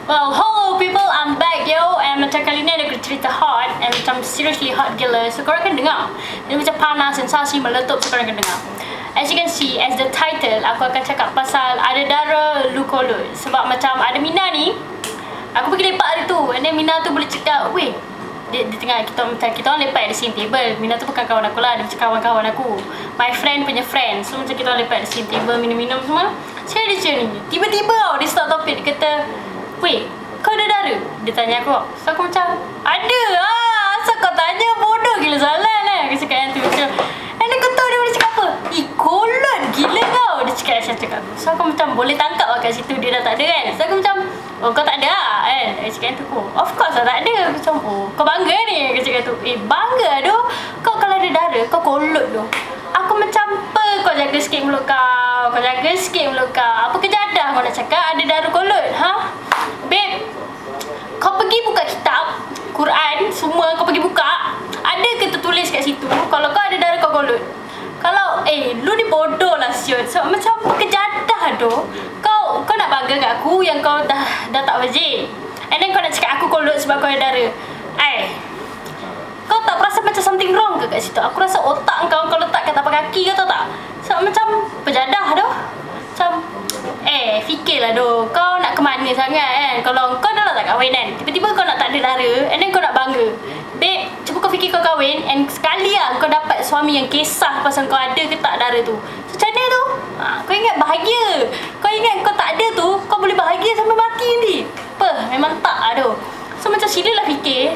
Well, hello people, I'm back yo. And macam kali ni ada cerita hot and macam seriously hot gila. So korang kena dengar. Dia macam panas, sensasi meletup, so korang kena dengar. As you can see, as the title, aku akan cakap pasal ada darah lu kolut. Sebab macam ada Mina ni, aku pergi lepak hari tu. And then Mina tu boleh cakap, weh, dia tengah kita orang lepak at the same table. Mina tu bukan kawan aku lah, dia macam kawan-kawan aku, my friend punya friend. So macam kita orang lepak at the same table, minum-minum semua. Saya ada macam ni, tiba-tiba dia start topik. Dia kata, weh, kau ada darah? Dia tanya aku. So aku macam, ada lah. Asal kau tanya, bodoh gila soalan lah. Aku cakap yang tu macam, and kau tahu dia boleh cakap apa? Kolot gila kau. Dia cakap aku. So aku macam boleh tangkap lah kat situ dia dah tak ada kan. So aku macam, oh kau tak ada lah kan. Dia cakap yang tu, oh of course lah tak ada. Aku macam, oh kau bangga ni? Aku cakap tu, bangga tu. Kau kalau ada darah, kau kolot tu. Aku macam, apa kau jaga sikit mulut kau? Kau jaga sikit mulut kau. Apa kejadah kau nak cakap ada darah kolot? Ha? Babe, kau pergi buka kitab Quran, semua kau pergi buka. Ada ke tertulis kat situ kalau kau ada darah kau kolot? Kalau, lu ni bodoh lah siot. So, macam kejadah tu. Kau nak bangga kat aku yang kau dah tak wajib. And then kau nak cakap aku kolot sebab kau ada darah. Kau tak perasan macam something wrong ke kat situ? Aku rasa otak kau letak kat tapak kaki kau tahu tak? So, macam pejadah tu. Macam, fikirlah tu. Kau nak ke mana sangat kan? Kalau kau dah lah tak kahwin kan? Tiba-tiba kau nak tak ada darah and then kau nak bangga. Babe, cuba kau fikir kau kahwin and sekali lah kau dapat suami yang kisah pasal kau ada ke tak darah tu. So, macam mana tu? Kau ingat bahagia. Kau ingat kau tak ada tu, kau boleh bahagia sampai mati nanti. Apa? Memang tak lah tu. So macam silalah fikir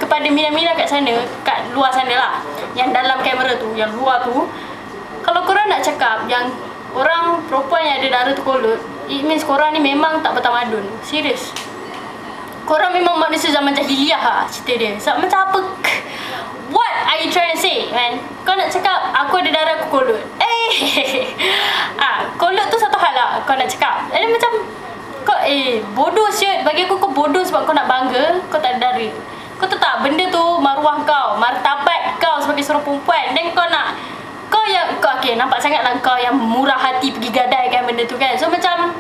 kepada Mina-Mina kat sana, kat luar sana lah, yang dalam kamera tu, yang luar tu. Kalau korang nak cakap yang orang perempuan yang ada darah tu kolot, it means korang ni memang tak bertamadun. Serius. Korang memang manusia zaman jahiliah lah cerita dia. So macam apa? What are you trying to say, man? Kau nak cakap aku ada darah aku kolot. Kolot tu satu hal lah kau nak cakap. Jadi macam kau bodoh siot. Bagi aku kau bodoh sebab kau nak bangga kau tak ada darah. Kau tahu tak benda tu maruah kau, martabat kau sebagai seorang perempuan. Dan kau nak nampak sangatlah kau yang murah hati pergi gadaikan benda tu kan. So macam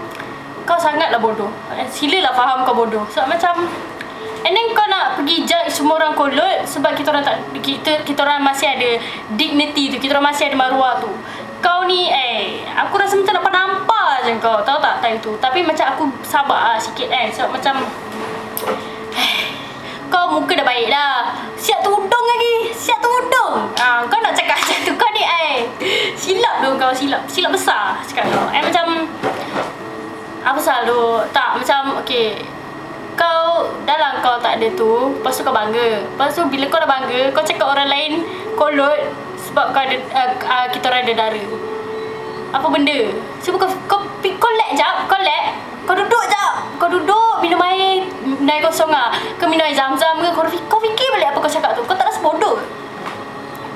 kau sangatlah bodoh. Silalah faham kau bodoh. So macam, and then kau nak pergi judge semua orang kolot sebab kita orang masih ada dignity tu, kita orang masih ada maruah tu. Kau ni aku rasa macam nampak je kau, tahu tak time tu. Tapi macam aku sabar lah sikit kan. Sebab macam kau muka dah baik dah, siap tudung lagi, siap tudung. Kau nak cakap macam tu, kau ni silap tu kau, silap besar cakap kau. Macam apa salah tu? Tak, macam okay, kau dalam kau tak ada tu, lepas tu kau bangga. Lepas tu bila kau dah bangga, kau cakap orang lain kolot sebab kau ada kita orang ada darah. Apa benda? Cuba kau lag jap, kau duduk jap. Kau duduk minum air kosong lah. Kau minum air zam-zam ke? Kau fikir balik apa kau cakap tu. Kau tak rasa bodoh?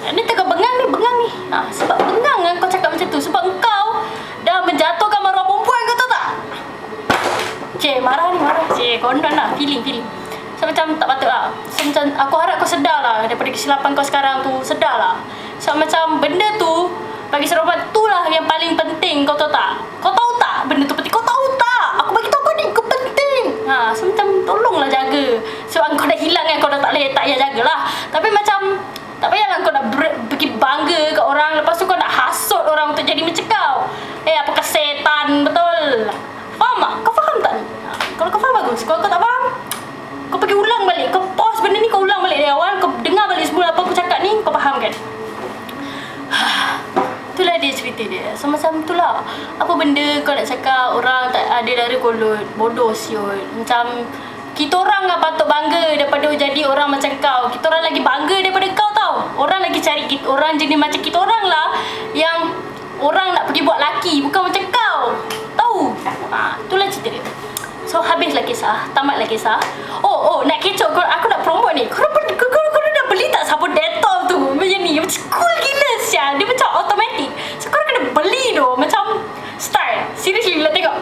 Ni tengah bengang ni. Sebab bengang kan kau cakap macam tu. Sebab kau dah menjatuhkan maruah perempuan, kau tahu tak? Marah. Konon lah, feeling. So macam tak patut lah. So macam aku harap kau sedar lah daripada kesilapan kau sekarang tu. Sedar lah. So macam benda tu bagi seorang perempuan tu lah yang paling penting, kau tahu tak? Kau tahu tak benda tu penting? Kau tahu tak? Aku bagi tahu kau ni, kau penting. So macam tolonglah jaga. Sebab kau dah hilang kan, kau dah tak payah jagalah. Tapi macam tak payahlah kau nak pergi bangga kat orang, lepas tu kau nak hasut orang untuk jadi macam kau. Apakah setan, betul? Faham tak? Kau faham tak ni? Kalau kau faham bagus. Kalau kau tak faham, kau pergi ulang balik. Kau pause benda ni, kau ulang balik dari awal. Kau dengar balik semua apa aku cakap ni, kau faham kan? Itulah dia cerita dia. So macam itulah. Apa benda kau nak cakap orang tak ada darah kolot? Bodoh siot. Macam kita orang lah patut bangga daripada jadi orang macam kau. Kita orang lagi bangga daripada kau tau. Orang lagi cari orang jenis macam kita orang lah yang orang nak pergi buat laki, bukan macam kau. Tahu? Itulah cerita dia. So habislah kisah, tamatlah kisah. Oh, nak kecoh aku nak promote ni. Korang dah beli tak sabun Dettol tu? Macam ni, macam cool gila sial. Dia macam automatic. So korang kena beli tu. Macam start. Seriously lah tengok.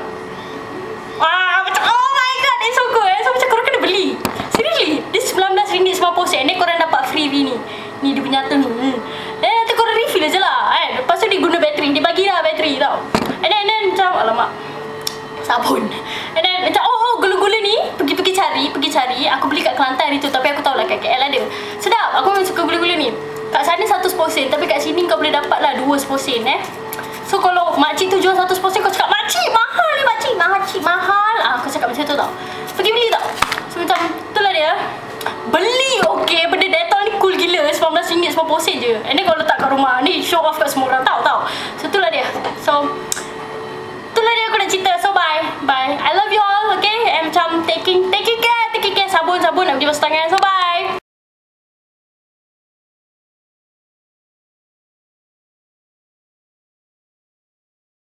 Macam oh my god, that's so good. So macam korang kena beli. Seriously, dia RM19.90. Ni korang dapat free ni. Ni dia punya tu ni. Nanti korang refill je lah kan. Lepas tu dia guna bateri. Dia bagi dah bateri tau. And then macam alamak, sabun. And then macam oh gula-gula ni sen, tapi kat sini kau boleh dapat lah 2 sen So kalau makcik tu jual 100 sen, kau cakap makcik mahal ni makcik mahal. Aku cakap macam tu tau. Pergi beli tau. So macam itulah dia. Beli okey, benda Dettol ni cool gila. RM19 90 sen je. And then kau letak kat rumah ni, show off kat semua orang tau. So itulah dia. So itulah dia aku nak cerita. So bye. I love you all, okay? And macam taking care. Sabun nak pergi basuh tangan. So bye.